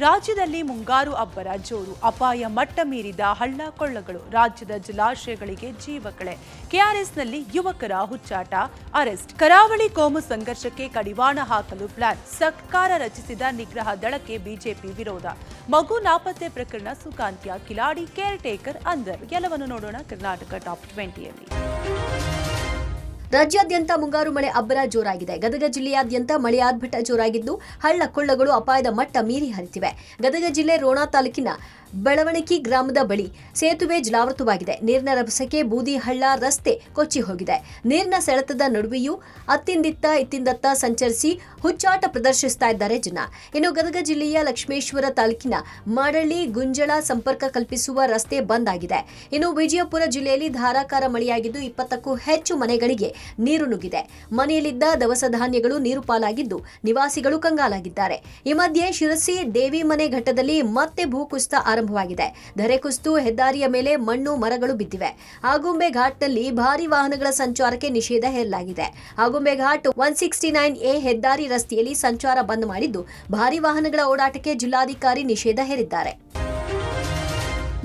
ರಾಜ್ಯದಲ್ಲಿ ಮುಂಗಾರು ಅಬ್ಬರ ಜೋರು, ಅಪಾಯ ಮಟ್ಟ ಮೀರಿದ ಹಳ್ಳ ಕೊಳ್ಳಗಳು, ರಾಜ್ಯದ ಜಲಾಶಯಗಳಿಗೆ ಜೀವಕಳೆ, ಕೆಆರ್ಎಸ್ನಲ್ಲಿ ಯುವಕರ ಹುಚ್ಚಾಟ, ಅರೆಸ್ಟ್, ಕರಾವಳಿ ಕೋಮು ಸಂಘರ್ಷಕ್ಕೆ ಕಡಿವಾಣ ಹಾಕಲು ಪ್ಲಾನ್, ಸರ್ಕಾರ ರಚಿಸಿದ ನಿಗ್ರಹ ದಳಕ್ಕೆ ಬಿಜೆಪಿ ವಿರೋಧ, ಮಗು ನಾಪತ್ತೆ ಪ್ರಕರಣ ಸುಖಾಂತ್ಯ, ಕಿಲಾಡಿ ಕೇರ್ ಟೇಕರ್ ಅಂದರ್. ಎಲ್ಲವನ್ನು ನೋಡೋಣ ಕರ್ನಾಟಕ ಟಾಪ್ 20ಯಲ್ಲಿ. ರಾಜ್ಯಾದ್ಯಂತ ಮುಂಗಾರು ಮಳೆ ಅಬ್ಬರ ಜೋರಾಗಿದೆ. ಗದಗ ಜಿಲ್ಲೆಯಾದ್ಯಂತ ಮಳೆ ಆರ್ಭಟ ಜೋರಾಗಿದ್ದು ಹಳ್ಳ ಕೊಳ್ಳಗಳು ಅಪಾಯದ ಮಟ್ಟ ಮೀರಿ ಹರಿತಿವೆ. ಗದಗ ಜಿಲ್ಲೆ ರೋಣ ತಾಲೂಕಿನ ಬೆಳವಣಿಗೆ ಗ್ರಾಮದ ಬಳಿ ಸೇತುವೆ ಜಲಾವೃತವಾಗಿದೆ. ನೀರಿನ ರಭಸಕ್ಕೆ ಬೂದಿ ಹಳ್ಳ ರಸ್ತೆ ಕೊಚ್ಚಿ ಹೋಗಿದೆ. ನೀರಿನ ಸೆಳೆತದ ನಡುವೆಯೂ ಇತ್ತಿಂದತ್ತ ಸಂಚರಿಸಿ ಹುಚ್ಚಾಟ ಪ್ರದರ್ಶಿಸ್ತಾ ಇದ್ದಾರೆ ಜನ. ಇನ್ನು ಗದಗ ಜಿಲ್ಲೆಯ ಲಕ್ಷ್ಮೇಶ್ವರ ತಾಲೂಕಿನ ಮಾಡಳ್ಳಿ ಗುಂಜಳ ಸಂಪರ್ಕ ಕಲ್ಪಿಸುವ ರಸ್ತೆ ಬಂದ್ ಆಗಿದೆ. ಇನ್ನು ವಿಜಯಪುರ ಜಿಲ್ಲೆಯಲ್ಲಿ ಧಾರಾಕಾರ ಮಳೆಯಾಗಿದ್ದು 20ಕ್ಕೂ ಹೆಚ್ಚು ಮನೆಗಳಿಗೆ ನೀರು ನುಗ್ಗಿದೆ. ಮನೆಯಲ್ಲಿದ್ದ ದವಸ ಧಾನ್ಯಗಳು ನೀರು ಪಾಲಾಗಿದ್ದು ನಿವಾಸಿಗಳು ಕಂಗಾಲಾಗಿದ್ದಾರೆ. ಈ ಮಧ್ಯೆ ಶಿರಸಿ ದೇವಿ ಮನೆ ಘಟ್ಟದಲ್ಲಿ ಮತ್ತೆ ಭೂಕುಸಿತ ಆರಂಭವಾಗಿದೆ. ಧರೆ ಕುಸಿದು ಹೆದ್ದಾರಿಯ ಮೇಲೆ ಮಣ್ಣು ಮರಗಳು ಬಿದ್ದಿವೆ. ಆಗುಂಬೆ ಘಾಟ್ನಲ್ಲಿ ಭಾರಿ ವಾಹನಗಳ ಸಂಚಾರಕ್ಕೆ ನಿಷೇಧ ಹೇರಲಾಗಿದೆ. ಆಗುಂಬೆ ಘಾಟ್ 169A ಹೆದ್ದಾರಿ ರಸ್ತೆಯಲ್ಲಿ ಸಂಚಾರ ಬಂದ್ ಮಾಡಿದ್ದು ಭಾರಿ ವಾಹನಗಳ ಓಡಾಟಕ್ಕೆ ಜಿಲ್ಲಾಧಿಕಾರಿ ನಿಷೇಧ ಹೇರಿದ್ದಾರೆ.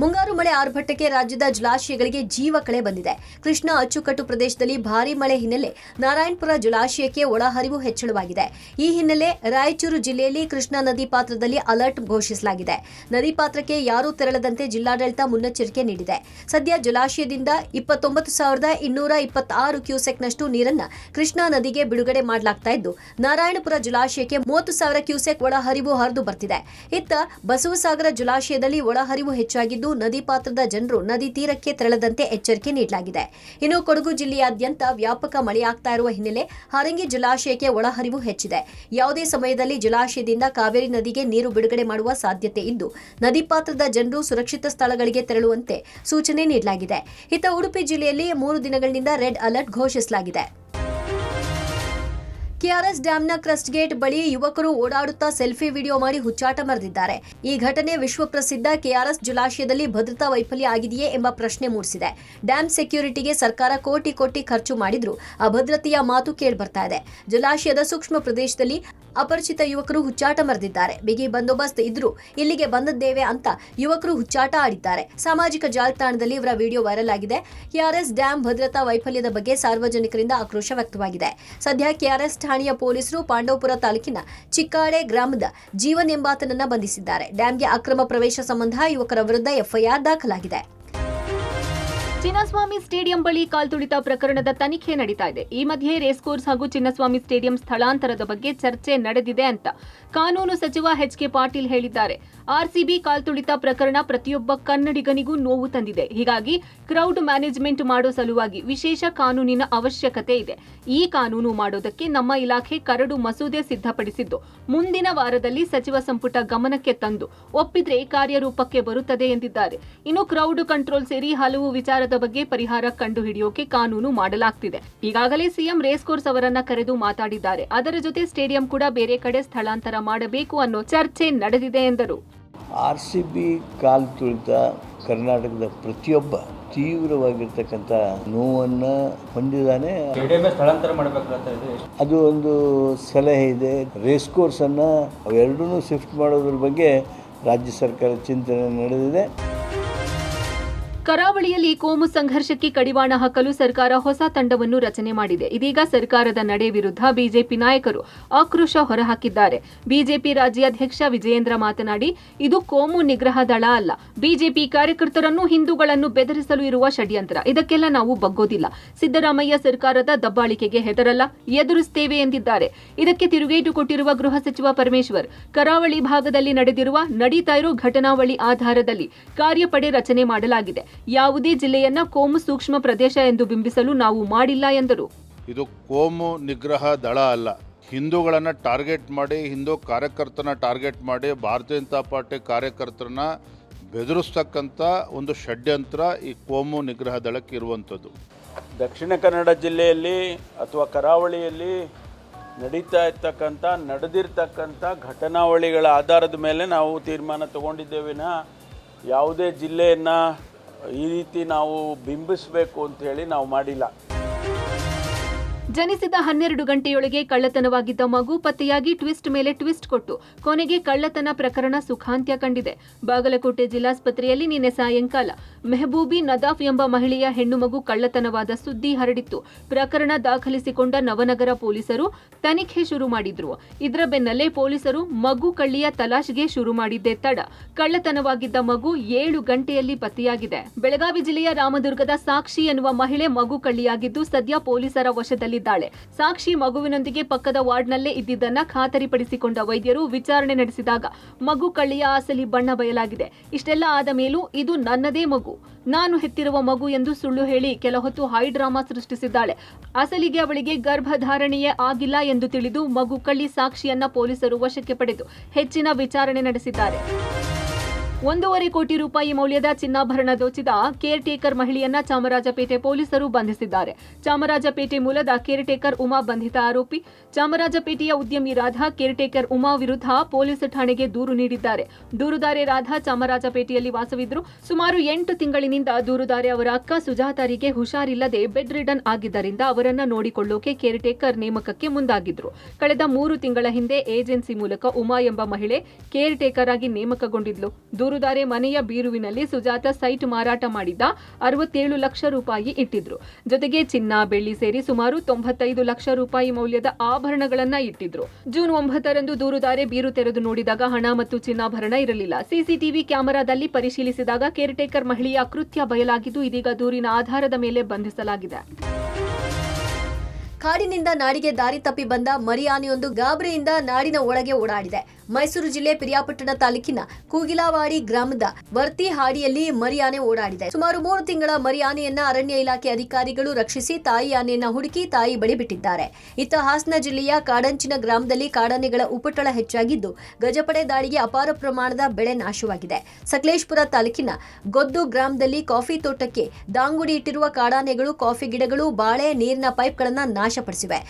ಮುಂಗಾರು ಮಳೆ ಆರ್ಭಟಕ್ಕೆ ರಾಜ್ಯದ ಜಲಾಶಯಗಳಿಗೆ ಜೀವಕಳೆ ಬಂದಿದೆ. ಕೃಷ್ಣಾ ಅಚ್ಚುಕಟ್ಟು ಪ್ರದೇಶದಲ್ಲಿ ಭಾರೀ ಮಳೆ ಹಿನ್ನೆಲೆ ನಾರಾಯಣಪುರ ಜಲಾಶಯಕ್ಕೆ ಒಳಹರಿವು ಹೆಚ್ಚಳವಾಗಿದೆ. ಈ ಹಿನ್ನೆಲೆ ರಾಯಚೂರು ಜಿಲ್ಲೆಯಲ್ಲಿ ಕೃಷ್ಣಾ ನದಿ ಪಾತ್ರದಲ್ಲಿ ಅಲರ್ಟ್ ಘೋಷಿಸಲಾಗಿದೆ. ನದಿ ಪಾತ್ರಕ್ಕೆ ಯಾರೂ ತೆರಳದಂತೆ ಜಿಲ್ಲಾಡಳಿತ ಮುನ್ನೆಚ್ಚರಿಕೆ ನೀಡಿದೆ. ಸದ್ಯ ಜಲಾಶಯದಿಂದ 29,226 ಕ್ಯೂಸೆಕ್ನಷ್ಟು ನೀರನ್ನ ಕೃಷ್ಣಾ ನದಿಗೆ ಬಿಡುಗಡೆ ಮಾಡಲಾಗ್ತಾ ಇದ್ದು ನಾರಾಯಣಪುರ ಜಲಾಶಯಕ್ಕೆ 30,000 ಕ್ಯೂಸೆಕ್ ಒಳಹರಿವು ಹರಿದು ಬರ್ತಿದೆ. ಇತ್ತ ಬಸವಸಾಗರ ಜಲಾಶಯದಲ್ಲಿ ಒಳಹರಿವು ಹೆಚ್ಚಾಗಿದ್ದು ನದಿ ಪಾತ್ರದ ಜನರು ನದಿ ತೀರಕ್ಕೆ ತೆರಳದಂತೆ ಎಚ್ಚರಿಕೆ ನೀಡಲಾಗಿದೆ. ಇನ್ನು ಕೊಡಗು ಜಿಲ್ಲೆಯಾದ್ಯಂತ ವ್ಯಾಪಕ ಮಳೆಯಾಗ್ತಾ ಇರುವ ಹಿನ್ನೆಲೆ ಹಾರಂಗಿ ಜಲಾಶಯಕ್ಕೆ ಒಳಹರಿವು ಹೆಚ್ಚಿದೆ. ಯಾವುದೇ ಸಮಯದಲ್ಲಿ ಜಲಾಶಯದಿಂದ ಕಾವೇರಿ ನದಿಗೆ ನೀರು ಬಿಡುಗಡೆ ಮಾಡುವ ಸಾಧ್ಯತೆ ಇದ್ದು ನದಿ ಪಾತ್ರದ ಜನರು ಸುರಕ್ಷಿತ ಸ್ಥಳಗಳಿಗೆ ತೆರಳುವಂತೆ ಸೂಚನೆ ನೀಡಲಾಗಿದೆ. ಇತ್ತ ಉಡುಪಿ ಜಿಲ್ಲೆಯಲ್ಲಿ 3 ದಿನಗಳಿಂದ ರೆಡ್ ಅಲರ್ಟ್ ಘೋಷಿಸಲಾಗಿದೆ. ಕೆಆರ್ಎಸ್ ಡ್ಯಾಂನ ಕ್ರಸ್ಟ್ ಗೇಟ್ ಬಳಿ ಯುವಕರು ಓಡಾಡುತ್ತಾ ಸೆಲ್ಫಿ ವಿಡಿಯೋ ಮಾಡಿ ಹುಚ್ಚಾಟ ಮೆರೆದಿದ್ದಾರೆ. ಈ ಘಟನೆ ವಿಶ್ವಪ್ರಸಿದ್ಧ ಕೆಆರ್ಎಸ್ ಜಲಾಶಯದಲ್ಲಿ ಭದ್ರತಾ ವೈಫಲ್ಯ ಆಗಿದೆಯೇ ಎಂಬ ಪ್ರಶ್ನೆ ಮೂಡಿಸಿದೆ. ಡ್ಯಾಂ ಸೆಕ್ಯೂರಿಟಿಗೆ ಸರ್ಕಾರ ಕೋಟಿ ಖರ್ಚು ಮಾಡಿದ್ರೂ ಅಭದ್ರತೆಯ ಮಾತು ಕೇಳಿಬರ್ತಾ ಇದೆ. ಜಲಾಶಯದ ಸೂಕ್ಷ್ಮ ಪ್ರದೇಶದಲ್ಲಿ ಅಪರಿಚಿತ ಯುವಕರು ಹುಚ್ಚಾಟ ಮೆರೆದಿದ್ದಾರೆ. ಬಿಗಿ ಬಂದೋಬಸ್ತ್ ಇದ್ರೂ ಇಲ್ಲಿಗೆ ಬಂದದ್ದೇವೆ ಅಂತ ಯುವಕರು ಹುಚ್ಚಾಟ ಆಡಿದ್ದಾರೆ. ಸಾಮಾಜಿಕ ಜಾಲತಾಣದಲ್ಲಿ ಇವರ ವಿಡಿಯೋ ವೈರಲ್ ಆಗಿದೆ. ಕೆಆರ್ಎಸ್ ಡ್ಯಾಂ ಭದ್ರತಾ ವೈಫಲ್ಯದ ಬಗ್ಗೆ ಸಾರ್ವಜನಿಕರಿಂದ ಆಕ್ರೋಶ ವ್ಯಕ್ತವಾಗಿದೆ. ಸದ್ಯ ಕೆಆರ್ಎಸ್ ಠಾಣೆಯ ಪೊಲೀಸರು ಪಾಂಡವಪುರ ತಾಲೂಕಿನ ಚಿಕ್ಕಾಡೆ ಗ್ರಾಮದ ಜೀವನ್ ಎಂಬಾತನನ್ನ ಬಂಧಿಸಿದ್ದಾರೆ. ಡ್ಯಾಂಗೆ ಅಕ್ರಮ ಪ್ರವೇಶ ಸಂಬಂಧ ಯುವಕರ ವಿರುದ್ಧ ಎಫ್ಐಆರ್ ದಾಖಲಾಗಿದೆ. ಚಿನ್ನಸ್ವಾಮಿ ಸ್ಟೇಡಿಯಂ ಬಳಿ ಕಾಲ್ತುಳಿತ ಪ್ರಕರಣದ ತನಿಖೆ ನಡೀತಾ ಇದೆ. ಈ ಮಧ್ಯೆ ರೇಸ್ಕೋರ್ಸ್ ಹಾಗೂ ಚಿನ್ನಸ್ವಾಮಿ ಸ್ಟೇಡಿಯಂ ಸ್ಥಳಾಂತರದ ಬಗ್ಗೆ ಚರ್ಚೆ ನಡೆದಿದೆ ಅಂತ ಕಾನೂನು ಸಚಿವ ಎಚ್.ಕೆ. ಪಾಟೀಲ್ ಹೇಳಿದ್ದಾರೆ. ಆರ್ಸಿಬಿ ಕಾಲ್ತುಳಿತ ಪ್ರಕರಣ ಪ್ರತಿಯೊಬ್ಬ ಕನ್ನಡಿಗನಿಗೂ ನೋವು ತಂದಿದೆ. ಹೀಗಾಗಿ ಕ್ರೌಡ್ ಮ್ಯಾನೇಜ್ಮೆಂಟ್ ಮಾಡೋ ಸಲುವಾಗಿ ವಿಶೇಷ ಕಾನೂನಿನ ಅವಶ್ಯಕತೆ ಇದೆ. ಈ ಕಾನೂನು ಮಾಡೋದಕ್ಕೆ ನಮ್ಮ ಇಲಾಖೆ ಕರಡು ಮಸೂದೆ ಸಿದ್ಧಪಡಿಸಿದ್ದು ಮುಂದಿನ ವಾರದಲ್ಲಿ ಸಚಿವ ಸಂಪುಟ ಗಮನಕ್ಕೆ ತಂದು ಒಪ್ಪಿದ್ರೆ ಕಾರ್ಯರೂಪಕ್ಕೆ ಬರುತ್ತದೆ ಎಂದಿದ್ದಾರೆ. ಇನ್ನು ಕ್ರೌಡ್ ಕಂಟ್ರೋಲ್ ಸೇರಿ ಹಲವು ವಿಚಾರದ ಬಗ್ಗೆ ಪರಿಹಾರ ಕಂಡುಹಿಡಿಯೋಕೆ ಕಾನೂನು ಮಾಡಲಾಗ್ತಿದೆ. ಈಗಾಗಲೇ ಸಿಎಂ ರೇಸ್ಕೋರ್ಸ್ ಅವರನ್ನ ಕರೆದು ಮಾತಾಡಿದ್ದಾರೆ. ಅದರ ಜೊತೆ ಸ್ಟೇಡಿಯಂ ಕೂಡ ಬೇರೆ ಕಡೆ ಸ್ಥಳಾಂತರ ಮಾಡಬೇಕು ಅನ್ನೋ ಚರ್ಚೆ ನಡೆದಿದೆ ಎಂದರು. ಆರ್ಸಿಬಿ ಕಾಲ್ತುಳಿತ ಕರ್ನಾಟಕದ ಪ್ರತಿಯೊಬ್ಬ ತೀವ್ರವಾಗಿರ್ತಕ್ಕಂಥ ನೋವನ್ನು ಹೊಂದಿದ್ದಾನೆ. ಸ್ಥಳಾಂತರ ಮಾಡಬೇಕಾಗ್ತದೆ. ಅದು ಒಂದು ಸಲಹೆ ಇದೆ. ರೇಸ್ ಕೋರ್ಸನ್ನು ಅವೆರಡೂ ಶಿಫ್ಟ್ ಮಾಡೋದ್ರ ಬಗ್ಗೆ ರಾಜ್ಯ ಸರ್ಕಾರ ಚಿಂತನೆ ನಡೆದಿದೆ. ಕರಾವಳಿಯಲ್ಲಿ ಕೋಮು ಸಂಘರ್ಷಕ್ಕೆ ಕಡಿವಾಣ ಹಾಕಲು ಸರ್ಕಾರ ಹೊಸ ತಂಡವನ್ನು ರಚನೆ ಮಾಡಿದೆ. ಇದೀಗ ಸರ್ಕಾರದ ನಡೆ ವಿರುದ್ಧ ಬಿಜೆಪಿ ನಾಯಕರು ಆಕ್ರೋಶ ಹೊರಹಾಕಿದ್ದಾರೆ. ಬಿಜೆಪಿ ರಾಜ್ಯಾಧ್ಯಕ್ಷ ವಿಜಯೇಂದ್ರ ಮಾತನಾಡಿ, ಇದು ಕೋಮು ನಿಗ್ರಹ ದಳ ಅಲ್ಲ, ಬಿಜೆಪಿ ಕಾರ್ಯಕರ್ತರನ್ನು ಹಿಂದೂಗಳನ್ನು ಬೆದರಿಸಲು ಇರುವ ಷಡ್ಯಂತ್ರ. ಇದಕ್ಕೆಲ್ಲ ನಾವು ಬಗ್ಗೋದಿಲ್ಲ. ಸಿದ್ದರಾಮಯ್ಯ ಸರ್ಕಾರದ ದಬ್ಬಾಳಿಕೆಗೆ ಹೆದರಲ್ಲ, ಎದುರಿಸುತ್ತೇವೆ ಎಂದಿದ್ದಾರೆ. ಇದಕ್ಕೆ ತಿರುಗೇಟು ಕೊಟ್ಟಿರುವ ಗೃಹ ಸಚಿವ ಪರಮೇಶ್ವರ್, ಕರಾವಳಿ ಭಾಗದಲ್ಲಿ ನಡೀತಾ ಇರೋ ಘಟನಾವಳಿ ಆಧಾರದಲ್ಲಿ ಕಾರ್ಯಪಡೆ ರಚನೆ ಮಾಡಲಾಗಿದೆ. ಯಾವುದೇ ಜಿಲ್ಲೆಯನ್ನ ಕೋಮು ಸೂಕ್ಷ್ಮ ಪ್ರದೇಶ ಎಂದು ಬಿಂಬಿಸಲು ನಾವು ಮಾಡಿಲ್ಲ ಎಂದರು. ಇದು ಕೋಮು ನಿಗ್ರಹ ದಳ ಅಲ್ಲ. ಹಿಂದೂಗಳನ್ನು ಟಾರ್ಗೆಟ್ ಮಾಡಿ, ಹಿಂದೂ ಕಾರ್ಯಕರ್ತನ ಟಾರ್ಗೆಟ್ ಮಾಡಿ ಭಾರತೀಯ ಜನತಾ ಪಾರ್ಟಿ ಕಾರ್ಯಕರ್ತರನ್ನ ಬೆದರಿಸ್ತಕ್ಕಂಥ ಒಂದು ಷಡ್ಯಂತ್ರ ಈ ಕೋಮು ನಿಗ್ರಹ ದಳಕ್ಕೆ ಇರುವಂಥದ್ದು. ದಕ್ಷಿಣ ಕನ್ನಡ ಜಿಲ್ಲೆಯಲ್ಲಿ ಅಥವಾ ಕರಾವಳಿಯಲ್ಲಿ ನಡೆದಿರ್ತಕ್ಕಂಥ ಘಟನಾವಳಿಗಳ ಆಧಾರದ ಮೇಲೆ ನಾವು ತೀರ್ಮಾನ ತಗೊಂಡಿದ್ದೇವಿನ ಯಾವುದೇ ಜಿಲ್ಲೆಯನ್ನು ಈ ರೀತಿ ನಾವು ಬಿಂಬಿಸಬೇಕು ಅಂತ ಹೇಳಿ ನಾವು ಮಾಡಿಲ್ಲ. ಜನಿಸಿದ 12 ಗಂಟೆಯೊಳಗೆ ಕಳ್ಳತನವಾಗಿದ್ದ ಮಗು ಪತ್ತೆಯಾಗಿ ಟ್ವಿಸ್ಟ್ ಮೇಲೆ ಟ್ವಿಸ್ಟ್ ಕೊಟ್ಟು ಕೊನೆಗೆ ಕಳ್ಳತನ ಪ್ರಕರಣ ಸುಖಾಂತ್ಯ ಕಂಡಿದೆ. ಬಾಗಲಕೋಟೆ ಜಿಲ್ಲಾಸ್ಪತ್ರೆಯಲ್ಲಿ ನಿನ್ನೆ ಸಾಯಂಕಾಲ ಮೆಹಬೂಬಿ ನದಾಫ್ ಎಂಬ ಮಹಿಳೆಯ ಹೆಣ್ಣು ಮಗು ಕಳ್ಳತನವಾದ ಸುದ್ದಿ ಹರಡಿತ್ತು. ಪ್ರಕರಣ ದಾಖಲಿಸಿಕೊಂಡ ನವನಗರ ಪೊಲೀಸರು ತನಿಖೆ ಶುರು ಮಾಡಿದ್ರು. ಇದರ ಬೆನ್ನಲ್ಲೇ ಪೊಲೀಸರು ಮಗು ಕಳ್ಳಿಯ ತಲಾಶ್ಗೆ ಶುರು ಮಾಡಿದ್ದೇ ತಡ ಕಳ್ಳತನವಾಗಿದ್ದ ಮಗು 7 ಗಂಟೆಯಲ್ಲಿ ಪತ್ತೆಯಾಗಿದೆ. ಬೆಳಗಾವಿ ಜಿಲ್ಲೆಯ ರಾಮದುರ್ಗದ ಸಾಕ್ಷಿ ಎನ್ನುವ ಮಹಿಳೆ ಮಗು ಕಳ್ಳಿಯಾಗಿದ್ದು ಸದ್ಯ ಪೊಲೀಸರ ವಶದಲ್ಲಿದ್ದಾಳೆ. ಸಾಕ್ಷಿ ಮಗುವಿನೊಂದಿಗೆ ಪಕ್ಕದ ವಾರ್ಡ್ನಲ್ಲೇ ಇದ್ದಿದ್ದನ್ನ ಖಾತರಿಪಡಿಸಿಕೊಂಡ ವೈದ್ಯರು ವಿಚಾರಣೆ ನಡೆಸಿದಾಗ ಮಗು ಕಳ್ಳಿಯ ಅಸಲಿ ಬಣ್ಣ ಬಯಲಾಗಿದೆ. ಇಷ್ಟೆಲ್ಲ ಆದ ಮೇಲೂ ಇದು ನನ್ನದೇ ಮಗು, ನಾನು ಹೆತ್ತಿರುವ ಮಗು ಎಂದು ಸುಳ್ಳು ಹೇಳಿ ಕೆಲ ಹೊತ್ತು ಹೈ ಡ್ರಾಮಾ ಸೃಷ್ಟಿಸಿದ್ದಾಳೆ. ಅಸಲಿಗೆ ಅವಳಿಗೆ ಗರ್ಭಧಾರಣೆಯೇ ಆಗಿಲ್ಲ ಎಂದು ತಿಳಿದು ಮಗು ಕಳ್ಳಿ ಸಾಕ್ಷಿಯನ್ನ ಪೊಲೀಸರು ವಶಕ್ಕೆ ಪಡೆದು ಹೆಚ್ಚಿನ ವಿಚಾರಣೆ ನಡೆಸಿದ್ದಾರೆ. 1.5 ಕೋಟಿ ರೂಪಾಯಿ ಮೌಲ್ಯದ ಚಿನ್ನಾಭರಣ ದೋಚಿದ ಕೇರ್ ಟೇಕರ್ ಮಹಿಳೆಯನ್ನ ಚಾಮರಾಜಪೇಟೆ ಪೊಲೀಸರು ಬಂಧಿಸಿದ್ದಾರೆ. ಚಾಮರಾಜಪೇಟೆ ಮೂಲದ ಕೇರ್ ಟೇಕರ್ ಉಮಾ ಬಂಧಿತ ಆರೋಪಿ. ಚಾಮರಾಜಪೇಟೆಯ ಉದ್ಯಮಿ ರಾಧಾ ಕೇರ್ ಟೇಕರ್ ಉಮಾ ವಿರುದ್ಧ ಪೊಲೀಸ್ ಠಾಣೆಗೆ ದೂರು ನೀಡಿದ್ದಾರೆ. ದೂರುದಾರೆ ರಾಧಾ ಚಾಮರಾಜಪೇಟೆಯಲ್ಲಿ ವಾಸವಿದ್ರು. ಸುಮಾರು 8 ತಿಂಗಳಿನಿಂದ ದೂರುದಾರೆ ಅವರ ಅಕ್ಕ ಸುಜಾತಾರಿಗೆ ಹುಷಾರಿಲ್ಲದೆ ಬೆಡ್ ರಿಡನ್ ಆಗಿದ್ದರಿಂದ ಅವರನ್ನ ನೋಡಿಕೊಳ್ಳೋಕೆ ಕೇರ್ ಟೇಕರ್ ನೇಮಕಕ್ಕೆ ಮುಂದಾಗಿದ್ರು. ಕಳೆದ 3 ತಿಂಗಳ ಹಿಂದೆ ಏಜೆನ್ಸಿ ಮೂಲಕ ಉಮಾ ಎಂಬ ಮಹಿಳೆ ಕೇರ್ ಟೇಕರ್ ಆಗಿ ನೇಮಕಗೊಂಡಿದ್ಲು. ದೂರುದಾರೆ ಮನೆಯ ಬೀರುವಿನಲ್ಲಿ ಸುಜಾತ ಸೈಟ್ ಮಾರಾಟ ಮಾಡಿದ್ದ 67 ಲಕ್ಷ ರೂಪಾಯಿ ಇಟ್ಟಿದ್ರು. ಜೊತೆಗೆ ಚಿನ್ನ, ಬೆಳ್ಳಿ ಸೇರಿ ಸುಮಾರು 95 ಲಕ್ಷ ರೂಪಾಯಿ ಮೌಲ್ಯದ ಆಭರಣಗಳನ್ನ ಇಟ್ಟಿದ್ರು. ಜೂನ್ 9ರಂದು ದೂರುದಾರೆ ಬೀರು ತೆರೆದು ನೋಡಿದಾಗ ಹಣ ಮತ್ತು ಚಿನ್ನಾಭರಣ ಇರಲಿಲ್ಲ. ಸಿಸಿಟಿವಿ ಕ್ಯಾಮೆರಾದಲ್ಲಿ ಪರಿಶೀಲಿಸಿದಾಗ ಕೇರ್ಟೇಕರ್ ಮಹಿಳೆಯ ಕೃತ್ಯ ಬಯಲಾಗಿದ್ದು ಇದೀಗ ದೂರಿನ ಆಧಾರದ ಮೇಲೆ ಬಂಧಿಸಲಾಗಿದೆ. ಕಾಡಿನಿಂದ ನಾಡಿಗೆ ದಾರಿ ತಪ್ಪಿ ಬಂದ ಮರಿಯಾನೆಯೊಂದು ಗಾಬರಿಯಿಂದ ನಾಡಿನ ಒಳಗೆ ಓಡಾಡಿದೆ. ಮೈಸೂರು ಜಿಲ್ಲೆ ಪಿರಿಯಾಪಟ್ಟಣ ತಾಲೂಕಿನ ಕೂಗಿಲಾವಾಡಿ ಗ್ರಾಮದ ವರ್ತಿಹಾಡಿಯಲ್ಲಿ ಮರಿಯಾನೆ ಓಡಾಡಿದೆ. ಸುಮಾರು 3 ತಿಂಗಳ ಮರಿಯಾನೆಯನ್ನ ಅರಣ್ಯ ಇಲಾಖೆ ಅಧಿಕಾರಿಗಳು ರಕ್ಷಿಸಿ ತಾಯಿ ಆನೆಯನ್ನ ಹುಡುಕಿ ತಾಯಿ ಬಳಿ ಬಿಟ್ಟಿದ್ದಾರೆ. ಇತ್ತ ಹಾಸನ ಜಿಲ್ಲೆಯ ಕಾಡಂಚಿನ ಗ್ರಾಮದಲ್ಲಿ ಕಾಡಾನೆಗಳ ಉಪಟಳ ಹೆಚ್ಚಾಗಿದ್ದು ಗಜಪಡೆ ದಾಳಿಗೆ ಅಪಾರ ಪ್ರಮಾಣದ ಬೆಳೆ ನಾಶವಾಗಿದೆ. ಸಕಲೇಶಪುರ ತಾಲೂಕಿನ ಗೊದ್ದು ಗ್ರಾಮದಲ್ಲಿ ಕಾಫಿ ತೋಟಕ್ಕೆ ದಾಂಗುಡಿ ಇಟ್ಟಿರುವ ಕಾಡಾನೆಗಳು ಕಾಫಿ ಗಿಡಗಳು, ಬಾಳೆ, ನೀರಿನ ಪೈಪ್ಗಳನ್ನು ನಾಶಪಡಿಸಿವೆ.